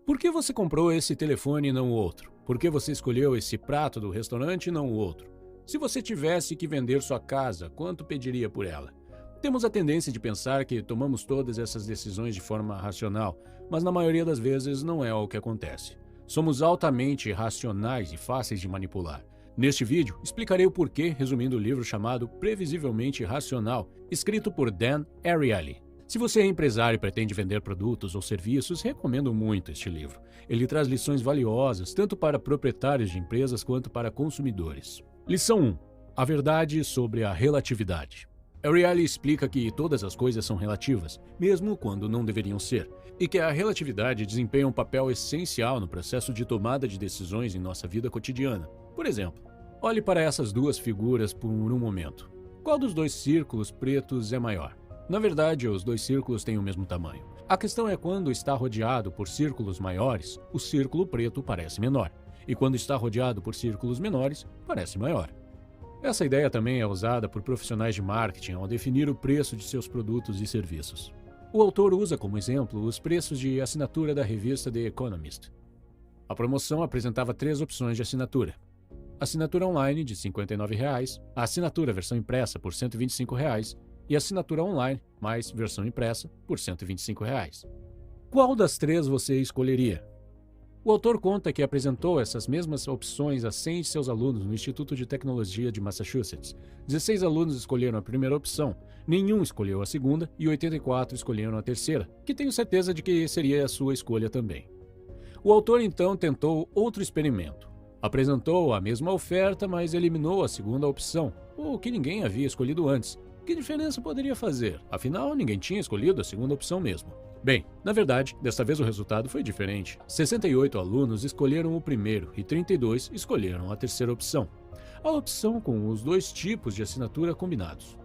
Por que você comprou esse telefone e não o outro? Por que você escolheu esse prato do restaurante e não o outro? Se você tivesse que vender sua casa, quanto pediria por ela? Temos a tendência de pensar que tomamos todas essas decisões de forma racional, mas na maioria das vezes não é o que acontece. Somos altamente irracionais e fáceis de manipular. Neste vídeo, explicarei o porquê resumindo o livro chamado Previsivelmente Racional, escrito por Dan Ariely. Se você é empresário e pretende vender produtos ou serviços, recomendo muito este livro. Ele traz lições valiosas tanto para proprietários de empresas quanto para consumidores. Lição 1. A verdade sobre a relatividade. Ariely explica que todas as coisas são relativas, mesmo quando não deveriam ser, e que a relatividade desempenha um papel essencial no processo de tomada de decisões em nossa vida cotidiana. Por exemplo, olhe para essas duas figuras por um momento. Qual dos dois círculos pretos é maior? Na verdade, os dois círculos têm o mesmo tamanho. A questão é quando está rodeado por círculos maiores, o círculo preto parece menor, e quando está rodeado por círculos menores, parece maior. Essa ideia também é usada por profissionais de marketing ao definir o preço de seus produtos e serviços. O autor usa como exemplo os preços de assinatura da revista The Economist. A promoção apresentava 3 opções de assinatura. Assinatura online de R$ 59,00, a assinatura versão impressa por R$ 125,00 e a assinatura online mais versão impressa por R$ 125,00. Qual das 3 você escolheria? O autor conta que apresentou essas mesmas opções a 100 de seus alunos no Instituto de Tecnologia de Massachusetts. 16 alunos escolheram a primeira opção, nenhum escolheu a segunda e 84 escolheram a terceira, que tenho certeza de que seria a sua escolha também. O autor então tentou outro experimento. Apresentou a mesma oferta, mas eliminou a segunda opção, o que ninguém havia escolhido antes. Que diferença poderia fazer? Afinal, ninguém tinha escolhido a segunda opção mesmo. Bem, na verdade, desta vez o resultado foi diferente. 68 alunos escolheram o primeiro e 32 escolheram a terceira opção. A opção com os 2 tipos de assinatura combinados.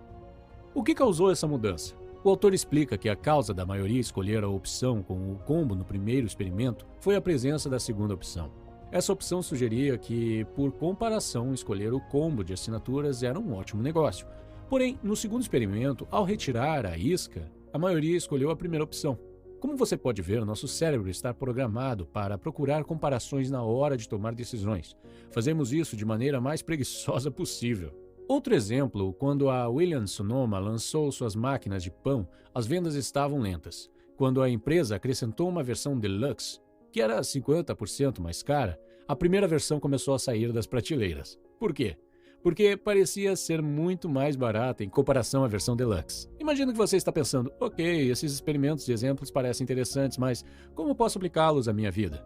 O que causou essa mudança? O autor explica que a causa da maioria escolher a opção com o combo no primeiro experimento foi a presença da segunda opção. Essa opção sugeria que, por comparação, escolher o combo de assinaturas era um ótimo negócio. Porém, no segundo experimento, ao retirar a isca, a maioria escolheu a primeira opção. Como você pode ver, nosso cérebro está programado para procurar comparações na hora de tomar decisões. Fazemos isso de maneira mais preguiçosa possível. Outro exemplo, quando a Williams-Sonoma lançou suas máquinas de pão, as vendas estavam lentas. Quando a empresa acrescentou uma versão deluxe, que era 50% mais cara, a primeira versão começou a sair das prateleiras. Por quê? Porque parecia ser muito mais barata em comparação à versão deluxe. Imagino que você está pensando, ok, esses experimentos e exemplos parecem interessantes, mas como posso aplicá-los à minha vida?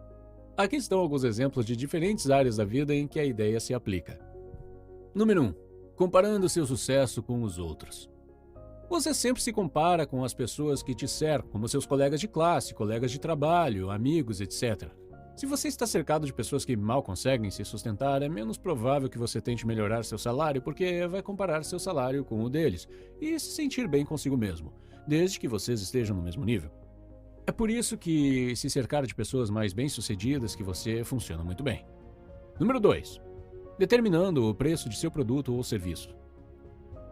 Aqui estão alguns exemplos de diferentes áreas da vida em que a ideia se aplica. Número 1. Comparando seu sucesso com os outros. Você sempre se compara com as pessoas que te cercam, como seus colegas de classe, colegas de trabalho, amigos, etc. Se você está cercado de pessoas que mal conseguem se sustentar, é menos provável que você tente melhorar seu salário porque vai comparar seu salário com o deles e se sentir bem consigo mesmo, desde que vocês estejam no mesmo nível. É por isso que se cercar de pessoas mais bem-sucedidas que você funciona muito bem. Número 2. Determinando o preço de seu produto ou serviço.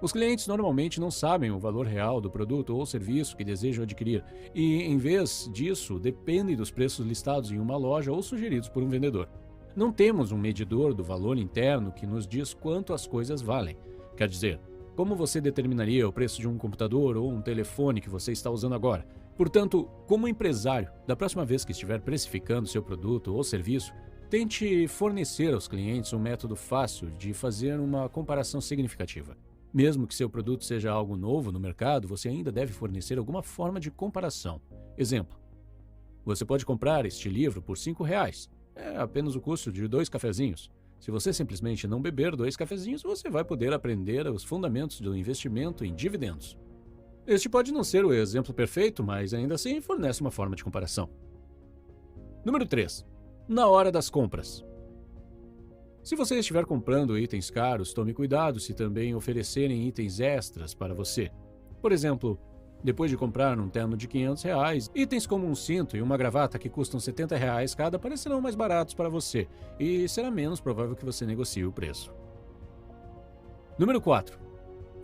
Os clientes normalmente não sabem o valor real do produto ou serviço que desejam adquirir e, em vez disso, dependem dos preços listados em uma loja ou sugeridos por um vendedor. Não temos um medidor do valor interno que nos diz quanto as coisas valem. Quer dizer, como você determinaria o preço de um computador ou um telefone que você está usando agora? Portanto, como empresário, da próxima vez que estiver precificando seu produto ou serviço, tente fornecer aos clientes um método fácil de fazer uma comparação significativa. Mesmo que seu produto seja algo novo no mercado, você ainda deve fornecer alguma forma de comparação. Exemplo: você pode comprar este livro por R$ 5,00. É apenas o custo de 2 cafezinhos. Se você simplesmente não beber 2 cafezinhos, você vai poder aprender os fundamentos do investimento em dividendos. Este pode não ser o exemplo perfeito, mas ainda assim fornece uma forma de comparação. Número 3. Na hora das compras. Se você estiver comprando itens caros, tome cuidado se também oferecerem itens extras para você. Por exemplo, depois de comprar um terno de R$ 500, itens como um cinto e uma gravata que custam R$ 70 cada parecerão mais baratos para você e será menos provável que você negocie o preço. Número 4.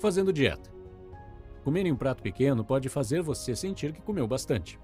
Fazendo dieta. Comer em um prato pequeno pode fazer você sentir que comeu bastante.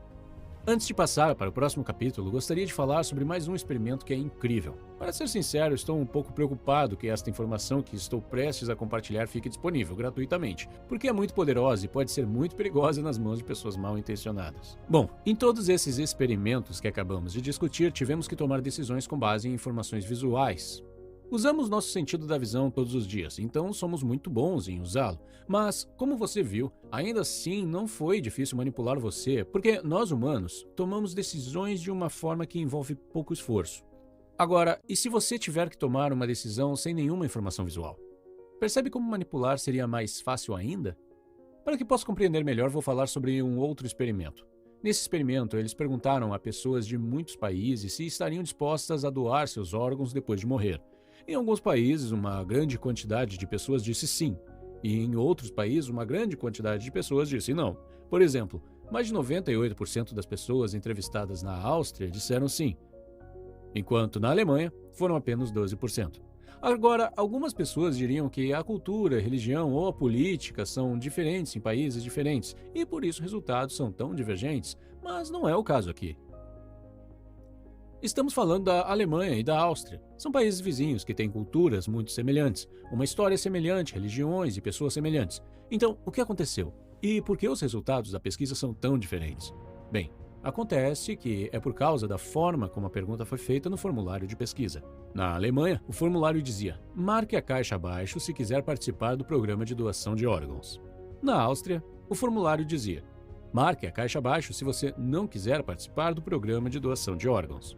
Antes de passar para o próximo capítulo, gostaria de falar sobre mais um experimento que é incrível. Para ser sincero, estou um pouco preocupado que esta informação que estou prestes a compartilhar fique disponível gratuitamente, porque é muito poderosa e pode ser muito perigosa nas mãos de pessoas mal intencionadas. Bom, em todos esses experimentos que acabamos de discutir, tivemos que tomar decisões com base em informações visuais. Usamos nosso sentido da visão todos os dias, então somos muito bons em usá-lo. Mas, como você viu, ainda assim não foi difícil manipular você, porque nós humanos tomamos decisões de uma forma que envolve pouco esforço. Agora, e se você tiver que tomar uma decisão sem nenhuma informação visual? Percebe como manipular seria mais fácil ainda? Para que possa compreender melhor, vou falar sobre um outro experimento. Nesse experimento, eles perguntaram a pessoas de muitos países se estariam dispostas a doar seus órgãos depois de morrer. Em alguns países, uma grande quantidade de pessoas disse sim, e em outros países, uma grande quantidade de pessoas disse não. Por exemplo, mais de 98% das pessoas entrevistadas na Áustria disseram sim, enquanto na Alemanha foram apenas 12%. Agora, algumas pessoas diriam que a cultura, a religião ou a política são diferentes em países diferentes, e por isso os resultados são tão divergentes, mas não é o caso aqui. Estamos falando da Alemanha e da Áustria. São países vizinhos que têm culturas muito semelhantes, uma história semelhante, religiões e pessoas semelhantes. Então, o que aconteceu? E por que os resultados da pesquisa são tão diferentes? Bem, acontece que é por causa da forma como a pergunta foi feita no formulário de pesquisa. Na Alemanha, o formulário dizia: marque a caixa abaixo se quiser participar do programa de doação de órgãos. Na Áustria, o formulário dizia: marque a caixa abaixo se você não quiser participar do programa de doação de órgãos.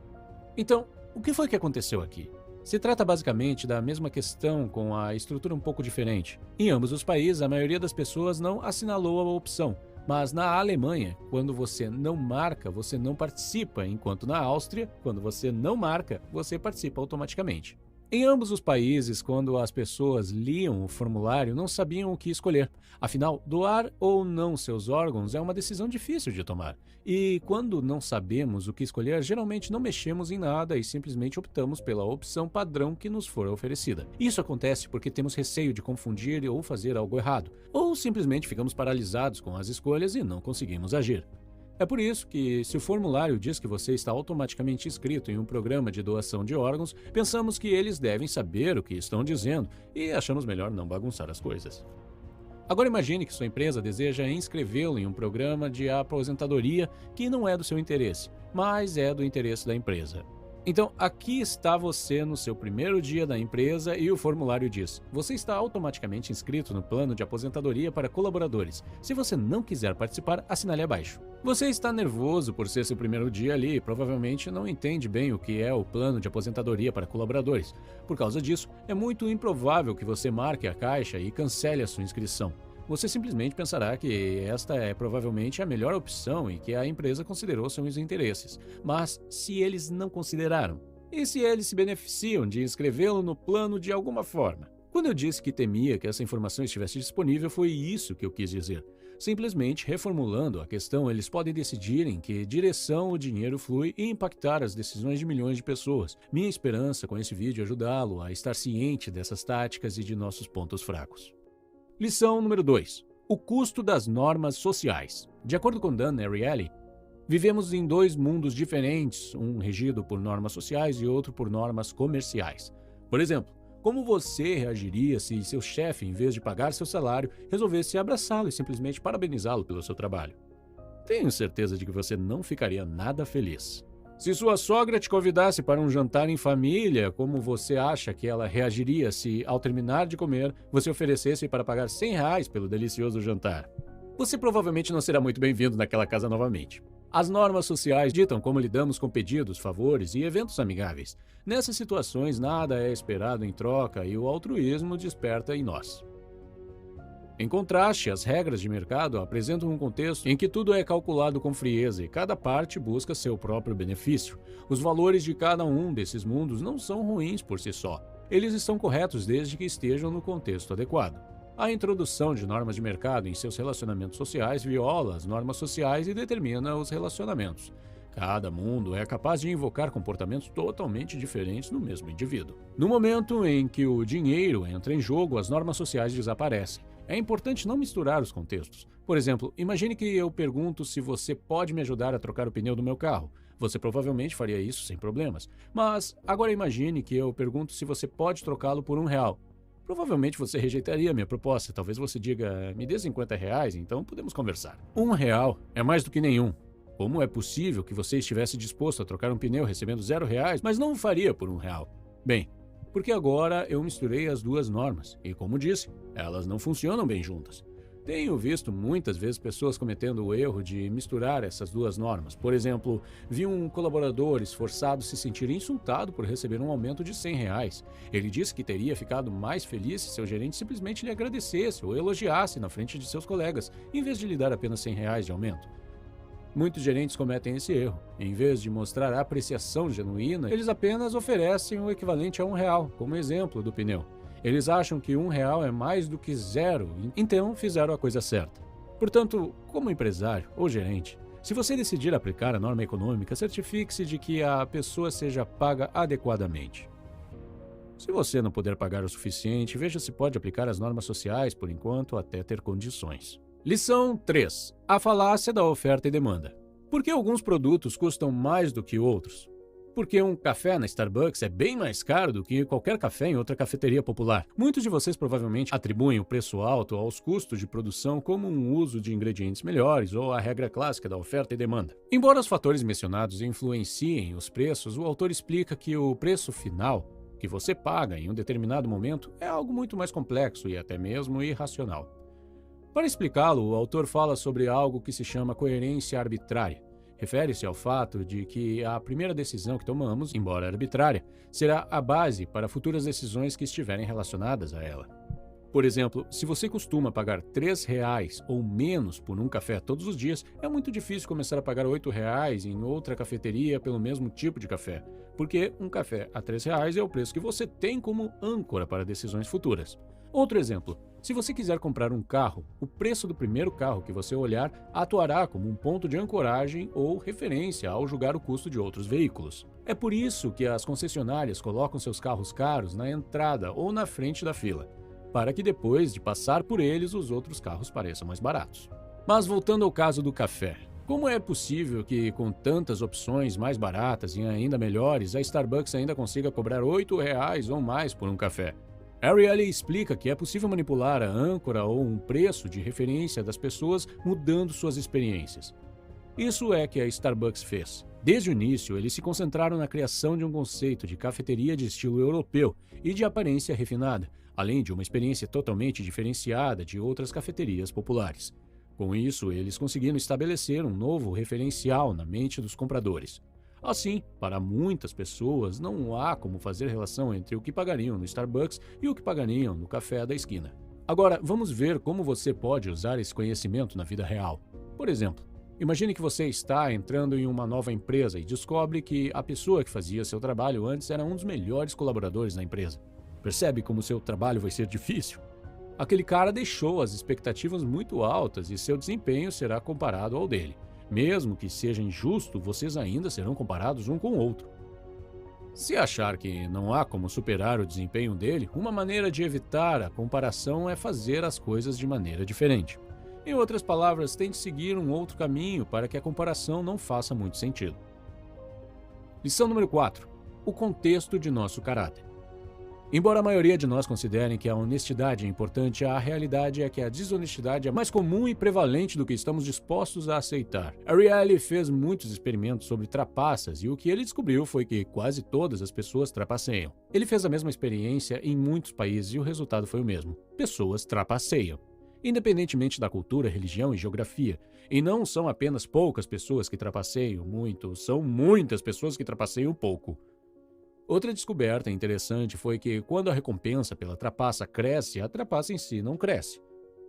Então, o que foi que aconteceu aqui? Se trata basicamente da mesma questão com a estrutura um pouco diferente. Em ambos os países, a maioria das pessoas não assinalou a opção, mas na Alemanha, quando você não marca, você não participa, enquanto na Áustria, quando você não marca, você participa automaticamente. Em ambos os países, quando as pessoas liam o formulário, não sabiam o que escolher. Afinal, doar ou não seus órgãos é uma decisão difícil de tomar. E quando não sabemos o que escolher, geralmente não mexemos em nada e simplesmente optamos pela opção padrão que nos for oferecida. Isso acontece porque temos receio de confundir ou fazer algo errado, ou simplesmente ficamos paralisados com as escolhas e não conseguimos agir. É por isso que, se o formulário diz que você está automaticamente inscrito em um programa de doação de órgãos, pensamos que eles devem saber o que estão dizendo e achamos melhor não bagunçar as coisas. Agora imagine que sua empresa deseja inscrevê-lo em um programa de aposentadoria que não é do seu interesse, mas é do interesse da empresa. Então, aqui está você no seu primeiro dia da empresa e o formulário diz: você está automaticamente inscrito no plano de aposentadoria para colaboradores. Se você não quiser participar, assinale abaixo. Você está nervoso por ser seu primeiro dia ali e provavelmente não entende bem o que é o plano de aposentadoria para colaboradores. Por causa disso, é muito improvável que você marque a caixa e cancele a sua inscrição. Você simplesmente pensará que esta é provavelmente a melhor opção e que a empresa considerou seus interesses. Mas se eles não consideraram? E se eles se beneficiam de inscrevê-lo no plano de alguma forma? Quando eu disse que temia que essa informação estivesse disponível, foi isso que eu quis dizer. Simplesmente reformulando a questão, eles podem decidir em que direção o dinheiro flui e impactar as decisões de milhões de pessoas. Minha esperança com esse vídeo é ajudá-lo a estar ciente dessas táticas e de nossos pontos fracos. Lição número 2. O custo das normas sociais. De acordo com Dan Ariely, vivemos em dois mundos diferentes, um regido por normas sociais e outro por normas comerciais. Por exemplo, como você reagiria se seu chefe, em vez de pagar seu salário, resolvesse abraçá-lo e simplesmente parabenizá-lo pelo seu trabalho? Tenho certeza de que você não ficaria nada feliz. Se sua sogra te convidasse para um jantar em família, como você acha que ela reagiria se, ao terminar de comer, você oferecesse para pagar R$100 pelo delicioso jantar? Você provavelmente não será muito bem-vindo naquela casa novamente. As normas sociais ditam como lidamos com pedidos, favores e eventos amigáveis. Nessas situações, nada é esperado em troca e o altruísmo desperta em nós. Em contraste, as regras de mercado apresentam um contexto em que tudo é calculado com frieza e cada parte busca seu próprio benefício. Os valores de cada um desses mundos não são ruins por si só. Eles estão corretos desde que estejam no contexto adequado. A introdução de normas de mercado em seus relacionamentos sociais viola as normas sociais e determina os relacionamentos. Cada mundo é capaz de invocar comportamentos totalmente diferentes no mesmo indivíduo. No momento em que o dinheiro entra em jogo, as normas sociais desaparecem. É importante não misturar os contextos. Por exemplo, imagine que eu pergunto se você pode me ajudar a trocar o pneu do meu carro. Você provavelmente faria isso sem problemas. Mas agora imagine que eu pergunto se você pode trocá-lo por R$ 1. Provavelmente você rejeitaria a minha proposta. Talvez você diga, me dê R$ 50, então podemos conversar. R$ 1 é mais do que nenhum. Como é possível que você estivesse disposto a trocar um pneu recebendo R$ 0, mas não o faria por R$ 1? Bem, porque agora eu misturei as duas normas e, como disse, elas não funcionam bem juntas. Tenho visto muitas vezes pessoas cometendo o erro de misturar essas duas normas. Por exemplo, vi um colaborador esforçado se sentir insultado por receber um aumento de R$ 100. Ele disse que teria ficado mais feliz se seu gerente simplesmente lhe agradecesse ou elogiasse na frente de seus colegas, em vez de lhe dar apenas R$ 100 de aumento. Muitos gerentes cometem esse erro. Em vez de mostrar apreciação genuína, eles apenas oferecem o equivalente a R$ 1, como exemplo do pneu. Eles acham que R$ 1 é mais do que zero, então fizeram a coisa certa. Portanto, como empresário ou gerente, se você decidir aplicar a norma econômica, certifique-se de que a pessoa seja paga adequadamente. Se você não puder pagar o suficiente, veja se pode aplicar as normas sociais por enquanto até ter condições. Lição 3. A falácia da oferta e demanda. Por que alguns produtos custam mais do que outros? Porque um café na Starbucks é bem mais caro do que qualquer café em outra cafeteria popular. Muitos de vocês provavelmente atribuem o preço alto aos custos de produção como um uso de ingredientes melhores ou a regra clássica da oferta e demanda. Embora os fatores mencionados influenciem os preços, o autor explica que o preço final que você paga em um determinado momento é algo muito mais complexo e até mesmo irracional. Para explicá-lo, o autor fala sobre algo que se chama coerência arbitrária. Refere-se ao fato de que a primeira decisão que tomamos, embora arbitrária, será a base para futuras decisões que estiverem relacionadas a ela. Por exemplo, se você costuma pagar R$ 3 ou menos por um café todos os dias, é muito difícil começar a pagar R$ 8 em outra cafeteria pelo mesmo tipo de café, porque um café a R$ 3 é o preço que você tem como âncora para decisões futuras. Outro exemplo, se você quiser comprar um carro, o preço do primeiro carro que você olhar atuará como um ponto de ancoragem ou referência ao julgar o custo de outros veículos. É por isso que as concessionárias colocam seus carros caros na entrada ou na frente da fila, para que depois de passar por eles os outros carros pareçam mais baratos. Mas voltando ao caso do café, como é possível que com tantas opções mais baratas e ainda melhores, a Starbucks ainda consiga cobrar R$ 8 ou mais por um café? Ariely explica que é possível manipular a âncora ou um preço de referência das pessoas mudando suas experiências. Isso é que a Starbucks fez. Desde o início, eles se concentraram na criação de um conceito de cafeteria de estilo europeu e de aparência refinada, além de uma experiência totalmente diferenciada de outras cafeterias populares. Com isso, eles conseguiram estabelecer um novo referencial na mente dos compradores. Assim, para muitas pessoas, não há como fazer relação entre o que pagariam no Starbucks e o que pagariam no café da esquina. Agora, vamos ver como você pode usar esse conhecimento na vida real. Por exemplo, imagine que você está entrando em uma nova empresa e descobre que a pessoa que fazia seu trabalho antes era um dos melhores colaboradores na empresa. Percebe como seu trabalho vai ser difícil? Aquele cara deixou as expectativas muito altas e seu desempenho será comparado ao dele. Mesmo que seja injusto, vocês ainda serão comparados um com o outro. Se achar que não há como superar o desempenho dele, uma maneira de evitar a comparação é fazer as coisas de maneira diferente. Em outras palavras, tente seguir um outro caminho para que a comparação não faça muito sentido. Lição número 4. O contexto de nosso caráter. Embora a maioria de nós considerem que a honestidade é importante, a realidade é que a desonestidade é mais comum e prevalente do que estamos dispostos a aceitar. Ariely fez muitos experimentos sobre trapaças e o que ele descobriu foi que quase todas as pessoas trapaceiam. Ele fez a mesma experiência em muitos países e o resultado foi o mesmo. Pessoas trapaceiam. Independentemente da cultura, religião e geografia. E não são apenas poucas pessoas que trapaceiam muito, são muitas pessoas que trapaceiam pouco. Outra descoberta interessante foi que, quando a recompensa pela trapaça cresce, a trapaça em si não cresce.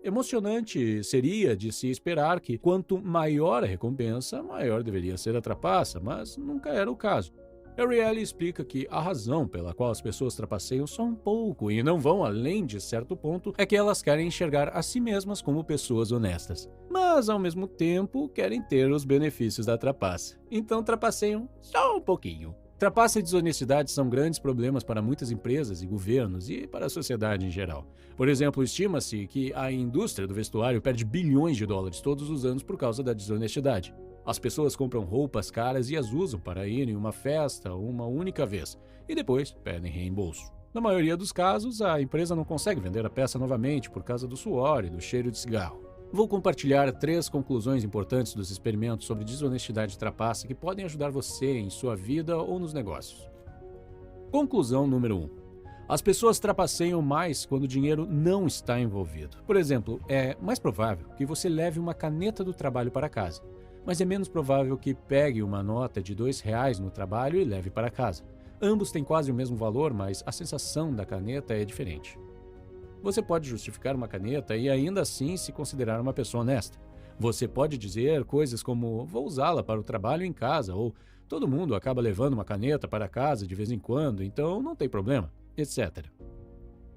Emocionante seria de se esperar que, quanto maior a recompensa, maior deveria ser a trapaça, mas nunca era o caso. Ariely explica que a razão pela qual as pessoas trapaceiam só um pouco e não vão além de certo ponto é que elas querem enxergar a si mesmas como pessoas honestas, mas ao mesmo tempo querem ter os benefícios da trapaça. Então trapaceiam só um pouquinho. Trapaça e desonestidade são grandes problemas para muitas empresas e governos e para a sociedade em geral. Por exemplo, estima-se que a indústria do vestuário perde bilhões de dólares todos os anos por causa da desonestidade. As pessoas compram roupas caras e as usam para ir em uma festa uma única vez e depois pedem reembolso. Na maioria dos casos, a empresa não consegue vender a peça novamente por causa do suor e do cheiro de cigarro. Vou compartilhar 3 conclusões importantes dos experimentos sobre desonestidade e trapaça que podem ajudar você em sua vida ou nos negócios. Conclusão número 1. As pessoas trapaceiam mais quando o dinheiro não está envolvido. Por exemplo, é mais provável que você leve uma caneta do trabalho para casa, mas é menos provável que pegue uma nota de R$2 no trabalho e leve para casa. Ambos têm quase o mesmo valor, mas a sensação da caneta é diferente. Você pode justificar uma caneta e ainda assim se considerar uma pessoa honesta. Você pode dizer coisas como vou usá-la para o trabalho em casa ou todo mundo acaba levando uma caneta para casa de vez em quando, então não tem problema, etc.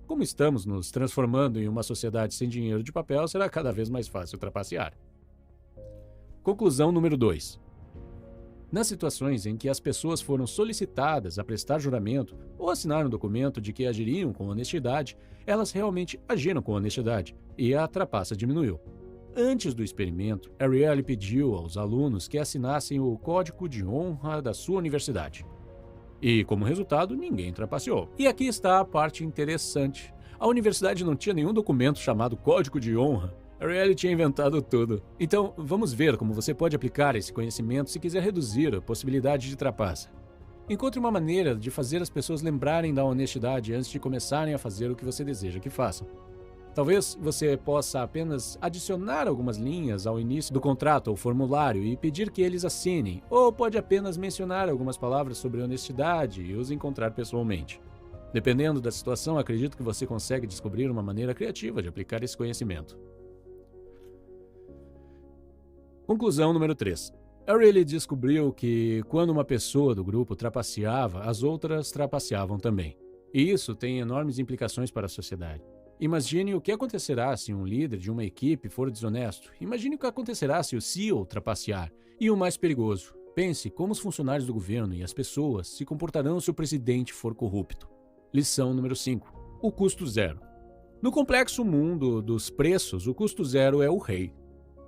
Como estamos nos transformando em uma sociedade sem dinheiro de papel, será cada vez mais fácil trapacear. Conclusão número 2. Nas situações em que as pessoas foram solicitadas a prestar juramento ou assinar um documento de que agiriam com honestidade, elas realmente agiram com honestidade e a trapaça diminuiu. Antes do experimento, Ariely pediu aos alunos que assinassem o código de honra da sua universidade. E, como resultado, ninguém trapaceou. E aqui está a parte interessante. A universidade não tinha nenhum documento chamado código de honra. Ariely tinha inventado tudo. Então, vamos ver como você pode aplicar esse conhecimento se quiser reduzir a possibilidade de trapaça. Encontre uma maneira de fazer as pessoas lembrarem da honestidade antes de começarem a fazer o que você deseja que façam. Talvez você possa apenas adicionar algumas linhas ao início do contrato ou formulário e pedir que eles assinem, ou pode apenas mencionar algumas palavras sobre honestidade e os encontrar pessoalmente. Dependendo da situação, acredito que você consegue descobrir uma maneira criativa de aplicar esse conhecimento. Conclusão número 3. Ariely descobriu que quando uma pessoa do grupo trapaceava, as outras trapaceavam também. E isso tem enormes implicações para a sociedade. Imagine o que acontecerá se um líder de uma equipe for desonesto. Imagine o que acontecerá se o CEO trapacear. E o mais perigoso, pense como os funcionários do governo e as pessoas se comportarão se o presidente for corrupto. Lição número 5. O custo zero. No complexo mundo dos preços, o custo zero é o rei.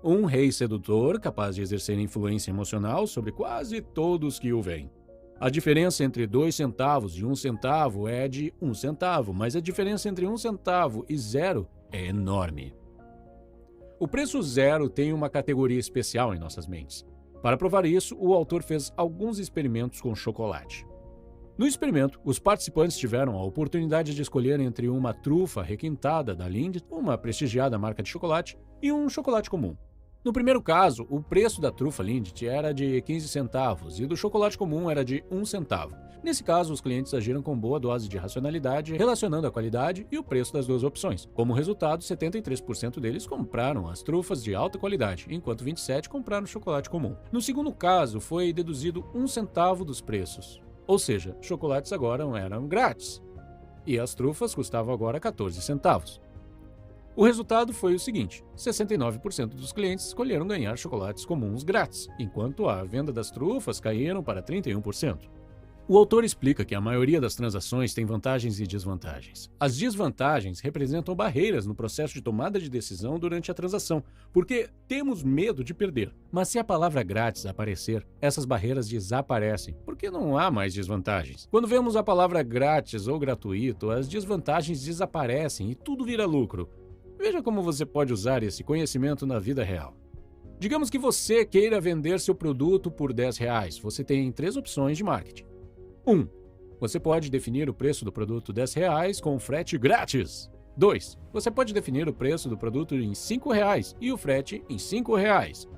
Um rei sedutor capaz de exercer influência emocional sobre quase todos que o veem. A diferença entre 2 centavos e 1 centavo é de 1 centavo, mas a diferença entre 1 centavo e 0 é enorme. O preço zero tem uma categoria especial em nossas mentes. Para provar isso, o autor fez alguns experimentos com chocolate. No experimento, os participantes tiveram a oportunidade de escolher entre uma trufa requintada da Lindt, uma prestigiada marca de chocolate, e um chocolate comum. No primeiro caso, o preço da trufa Lindt era de 15 centavos e do chocolate comum era de 1 centavo. Nesse caso, os clientes agiram com boa dose de racionalidade, relacionando a qualidade e o preço das duas opções. Como resultado, 73% deles compraram as trufas de alta qualidade, enquanto 27% compraram chocolate comum. No segundo caso, foi deduzido 1 centavo dos preços. Ou seja, chocolates agora eram grátis. E as trufas custavam agora 14 centavos. O resultado foi o seguinte: 69% dos clientes escolheram ganhar chocolates comuns grátis, enquanto a venda das trufas caíram para 31%. O autor explica que a maioria das transações tem vantagens e desvantagens. As desvantagens representam barreiras no processo de tomada de decisão durante a transação, porque temos medo de perder. Mas se a palavra grátis aparecer, essas barreiras desaparecem, porque não há mais desvantagens. Quando vemos a palavra grátis ou gratuito, as desvantagens desaparecem e tudo vira lucro. Veja como você pode usar esse conhecimento na vida real. Digamos que você queira vender seu produto por R$10. Você tem 3 opções de marketing. 1. Você pode definir o preço do produto R$10 com frete grátis. 2. Você pode definir o preço do produto em R$5 e o frete em R$5.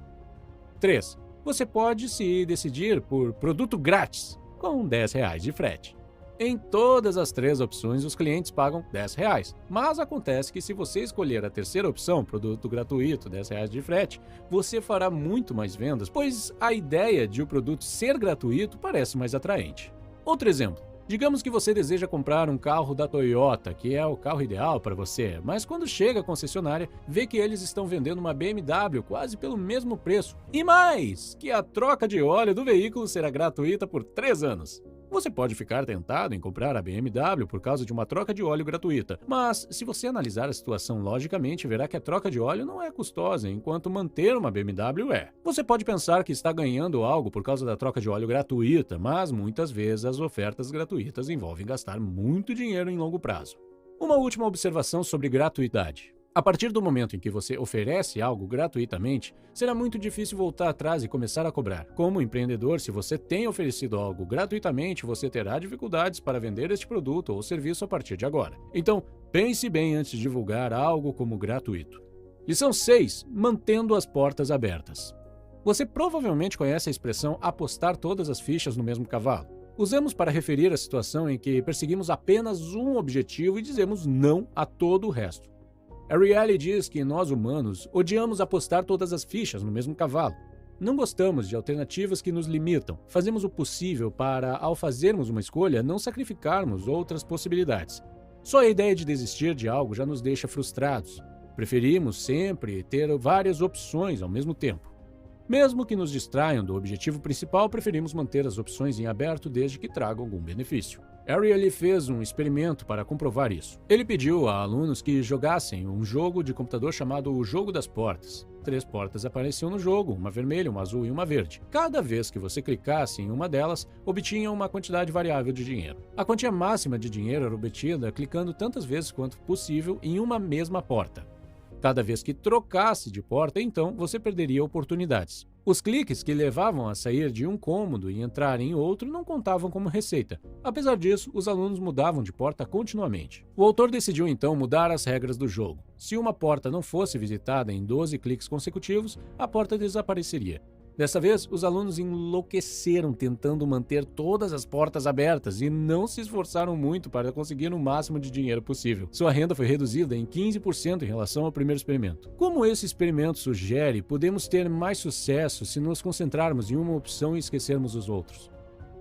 3. Você pode se decidir por produto grátis com R$10 de frete. Em todas as 3 opções, os clientes pagam R$10. Mas acontece que se você escolher a terceira opção, produto gratuito, R$10 de frete, você fará muito mais vendas, pois a ideia de o produto ser gratuito parece mais atraente. Outro exemplo. Digamos que você deseja comprar um carro da Toyota, que é o carro ideal para você, mas quando chega à concessionária, vê que eles estão vendendo uma BMW quase pelo mesmo preço. E mais, que a troca de óleo do veículo será gratuita por 3 anos. Você pode ficar tentado em comprar a BMW por causa de uma troca de óleo gratuita, mas se você analisar a situação logicamente, verá que a troca de óleo não é custosa, enquanto manter uma BMW é. Você pode pensar que está ganhando algo por causa da troca de óleo gratuita, mas muitas vezes as ofertas gratuitas envolvem gastar muito dinheiro em longo prazo. Uma última observação sobre gratuidade. A partir do momento em que você oferece algo gratuitamente, será muito difícil voltar atrás e começar a cobrar. Como empreendedor, se você tem oferecido algo gratuitamente, você terá dificuldades para vender este produto ou serviço a partir de agora. Então, pense bem antes de divulgar algo como gratuito. Lição 6. Mantendo as portas abertas. Você provavelmente conhece a expressão apostar todas as fichas no mesmo cavalo. Usamos para referir a situação em que perseguimos apenas um objetivo e dizemos não a todo o resto. Ariely diz que nós humanos odiamos apostar todas as fichas no mesmo cavalo. Não gostamos de alternativas que nos limitam. Fazemos o possível para, ao fazermos uma escolha, não sacrificarmos outras possibilidades. Só a ideia de desistir de algo já nos deixa frustrados. Preferimos sempre ter várias opções ao mesmo tempo. Mesmo que nos distraiam do objetivo principal, preferimos manter as opções em aberto desde que tragam algum benefício. Ariely fez um experimento para comprovar isso. Ele pediu a alunos que jogassem um jogo de computador chamado O Jogo das Portas. 3 portas apareciam no jogo, uma vermelha, uma azul e uma verde. Cada vez que você clicasse em uma delas, obtinha uma quantidade variável de dinheiro. A quantia máxima de dinheiro era obtida clicando tantas vezes quanto possível em uma mesma porta. Cada vez que trocasse de porta, então, você perderia oportunidades. Os cliques que levavam a sair de um cômodo e entrar em outro não contavam como receita. Apesar disso, os alunos mudavam de porta continuamente. O autor decidiu então mudar as regras do jogo. Se uma porta não fosse visitada em 12 cliques consecutivos, a porta desapareceria. Dessa vez, os alunos enlouqueceram tentando manter todas as portas abertas e não se esforçaram muito para conseguir o máximo de dinheiro possível. Sua renda foi reduzida em 15% em relação ao primeiro experimento. Como esse experimento sugere, podemos ter mais sucesso se nos concentrarmos em uma opção e esquecermos os outros.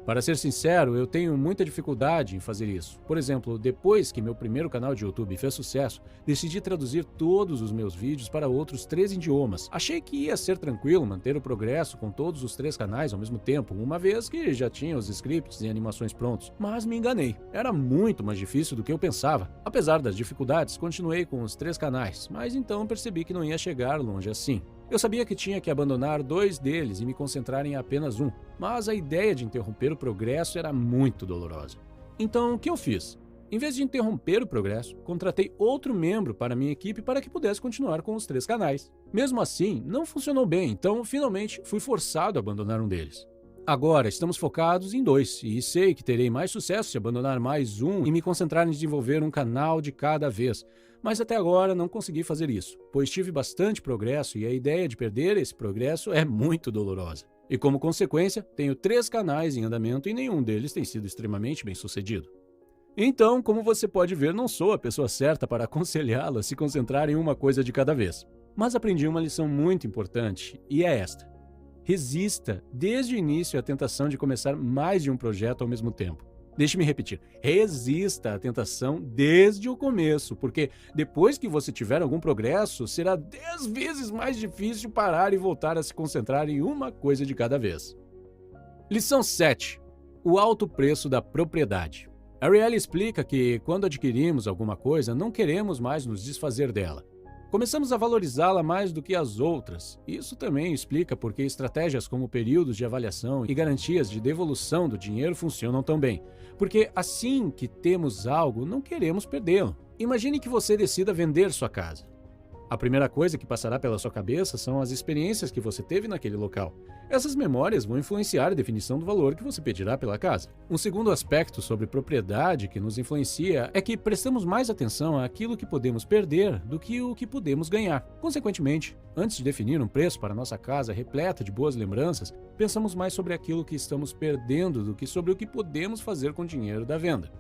Para ser sincero, eu tenho muita dificuldade em fazer isso. Por exemplo, depois que meu primeiro canal de YouTube fez sucesso, decidi traduzir todos os meus vídeos para outros 3 idiomas. Achei que ia ser tranquilo manter o progresso com todos os 3 canais ao mesmo tempo, uma vez que já tinha os scripts e animações prontos. Mas me enganei. Era muito mais difícil do que eu pensava. Apesar das dificuldades, continuei com os 3 canais, mas então percebi que não ia chegar longe assim. Eu sabia que tinha que abandonar 2 deles e me concentrar em apenas um, mas a ideia de interromper o progresso era muito dolorosa. Então, o que eu fiz? Em vez de interromper o progresso, contratei outro membro para minha equipe para que pudesse continuar com os 3 canais. Mesmo assim, não funcionou bem, então finalmente fui forçado a abandonar um deles. Agora, estamos focados em 2, e sei que terei mais sucesso se abandonar mais um e me concentrar em desenvolver um canal de cada vez. Mas até agora não consegui fazer isso, pois tive bastante progresso e a ideia de perder esse progresso é muito dolorosa. E como consequência, tenho 3 canais em andamento e nenhum deles tem sido extremamente bem sucedido. Então, como você pode ver, não sou a pessoa certa para aconselhá-lo a se concentrar em uma coisa de cada vez. Mas aprendi uma lição muito importante, e é esta. Resista desde o início à tentação de começar mais de um projeto ao mesmo tempo. Deixe-me repetir, resista à tentação desde o começo, porque depois que você tiver algum progresso, será 10 vezes mais difícil parar e voltar a se concentrar em uma coisa de cada vez. Lição 7. O alto preço da propriedade. Ariely explica que, quando adquirimos alguma coisa, não queremos mais nos desfazer dela. Começamos a valorizá-la mais do que as outras. Isso também explica por que estratégias como períodos de avaliação e garantias de devolução do dinheiro funcionam tão bem. Porque assim que temos algo, não queremos perdê-lo. Imagine que você decida vender sua casa. A primeira coisa que passará pela sua cabeça são as experiências que você teve naquele local. Essas memórias vão influenciar a definição do valor que você pedirá pela casa. Um segundo aspecto sobre propriedade que nos influencia é que prestamos mais atenção àquilo que podemos perder do que o que podemos ganhar. Consequentemente, antes de definir um preço para nossa casa repleta de boas lembranças, pensamos mais sobre aquilo que estamos perdendo do que sobre o que podemos fazer com o dinheiro da venda.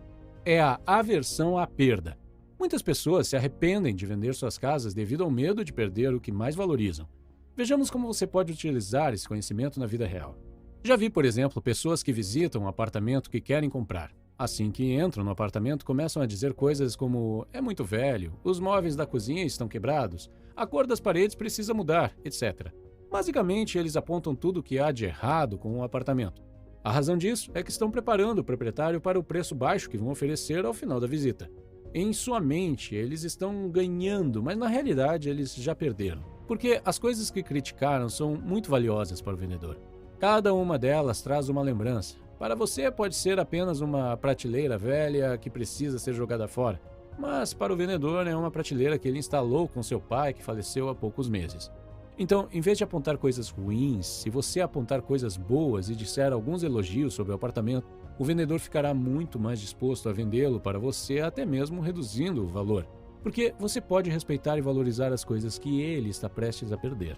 É a aversão à perda. Muitas pessoas se arrependem de vender suas casas devido ao medo de perder o que mais valorizam. Vejamos como você pode utilizar esse conhecimento na vida real. Já vi, por exemplo, pessoas que visitam um apartamento que querem comprar. Assim que entram no apartamento, começam a dizer coisas como é muito velho, os móveis da cozinha estão quebrados, a cor das paredes precisa mudar, etc. Basicamente, eles apontam tudo o que há de errado com o apartamento. A razão disso é que estão preparando o proprietário para o preço baixo que vão oferecer ao final da visita. Em sua mente, eles estão ganhando, mas na realidade eles já perderam. Porque as coisas que criticaram são muito valiosas para o vendedor. Cada uma delas traz uma lembrança. Para você pode ser apenas uma prateleira velha que precisa ser jogada fora, mas para o vendedor é uma prateleira que ele instalou com seu pai que faleceu há poucos meses. Então, em vez de apontar coisas ruins, se você apontar coisas boas e disser alguns elogios sobre o apartamento, o vendedor ficará muito mais disposto a vendê-lo para você, até mesmo reduzindo o valor, porque você pode respeitar e valorizar as coisas que ele está prestes a perder.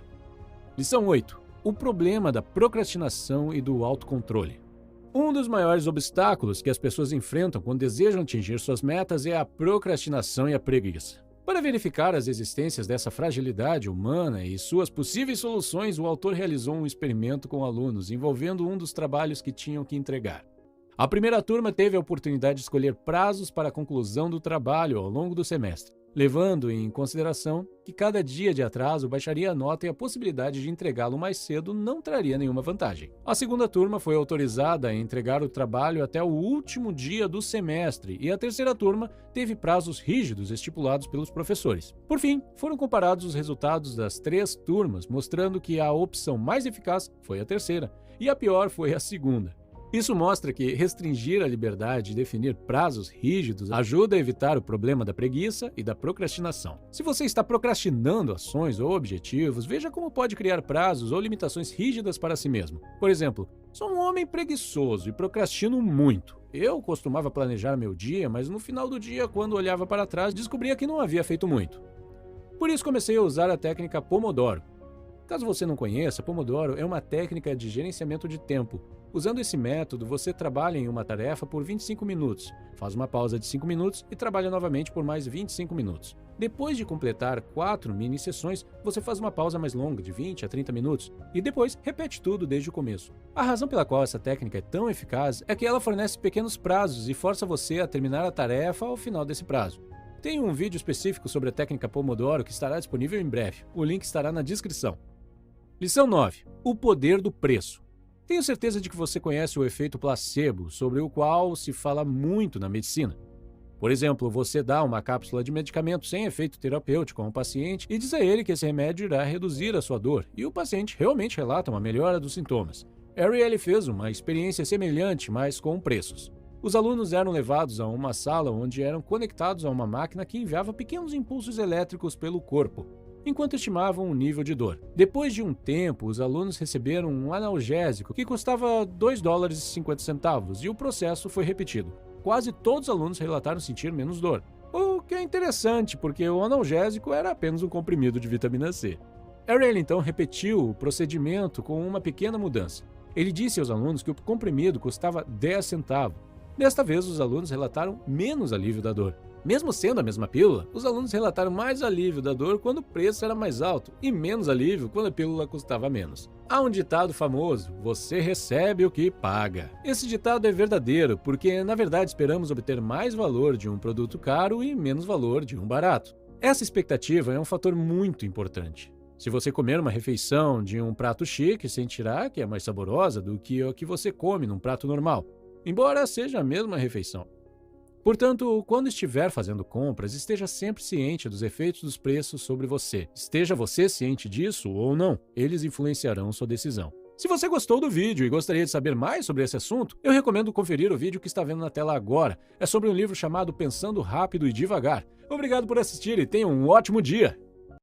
Lição 8. O problema da procrastinação e do autocontrole. Um dos maiores obstáculos que as pessoas enfrentam quando desejam atingir suas metas é a procrastinação e a preguiça. Para verificar as existências dessa fragilidade humana e suas possíveis soluções, o autor realizou um experimento com alunos envolvendo um dos trabalhos que tinham que entregar. A primeira turma teve a oportunidade de escolher prazos para a conclusão do trabalho ao longo do semestre, levando em consideração que cada dia de atraso baixaria a nota e a possibilidade de entregá-lo mais cedo não traria nenhuma vantagem. A segunda turma foi autorizada a entregar o trabalho até o último dia do semestre e a terceira turma teve prazos rígidos estipulados pelos professores. Por fim, foram comparados os resultados das três turmas, mostrando que a opção mais eficaz foi a terceira e a pior foi a segunda. Isso mostra que restringir a liberdade de definir prazos rígidos ajuda a evitar o problema da preguiça e da procrastinação. Se você está procrastinando ações ou objetivos, veja como pode criar prazos ou limitações rígidas para si mesmo. Por exemplo, sou um homem preguiçoso e procrastino muito. Eu costumava planejar meu dia, mas no final do dia, quando olhava para trás, descobria que não havia feito muito. Por isso comecei a usar a técnica Pomodoro. Caso você não conheça, Pomodoro é uma técnica de gerenciamento de tempo. Usando esse método, você trabalha em uma tarefa por 25 minutos, faz uma pausa de 5 minutos e trabalha novamente por mais 25 minutos. Depois de completar 4 mini-sessões, você faz uma pausa mais longa, de 20 a 30 minutos, e depois repete tudo desde o começo. A razão pela qual essa técnica é tão eficaz é que ela fornece pequenos prazos e força você a terminar a tarefa ao final desse prazo. Tem um vídeo específico sobre a técnica Pomodoro que estará disponível em breve. O link estará na descrição. Lição 9. O poder do preço. Tenho certeza de que você conhece o efeito placebo, sobre o qual se fala muito na medicina. Por exemplo, você dá uma cápsula de medicamento sem efeito terapêutico a um paciente e diz a ele que esse remédio irá reduzir a sua dor, e o paciente realmente relata uma melhora dos sintomas. Ariely fez uma experiência semelhante, mas com preços. Os alunos eram levados a uma sala onde eram conectados a uma máquina que enviava pequenos impulsos elétricos pelo corpo, enquanto estimavam o nível de dor. Depois de um tempo, os alunos receberam um analgésico que custava $2,50 e o processo foi repetido. Quase todos os alunos relataram sentir menos dor, o que é interessante porque o analgésico era apenas um comprimido de vitamina C. Ariely então repetiu o procedimento com uma pequena mudança. Ele disse aos alunos que o comprimido custava 10 centavos. Desta vez, os alunos relataram menos alívio da dor. Mesmo sendo a mesma pílula, os alunos relataram mais alívio da dor quando o preço era mais alto e menos alívio quando a pílula custava menos. Há um ditado famoso: você recebe o que paga. Esse ditado é verdadeiro porque, na verdade, esperamos obter mais valor de um produto caro e menos valor de um barato. Essa expectativa é um fator muito importante. Se você comer uma refeição de um prato chique, sentirá que é mais saborosa do que o que você come num prato normal, embora seja a mesma refeição. Portanto, quando estiver fazendo compras, esteja sempre ciente dos efeitos dos preços sobre você. Esteja você ciente disso ou não, eles influenciarão sua decisão. Se você gostou do vídeo e gostaria de saber mais sobre esse assunto, eu recomendo conferir o vídeo que está vendo na tela agora. É sobre um livro chamado Pensando Rápido e Devagar. Obrigado por assistir e tenha um ótimo dia!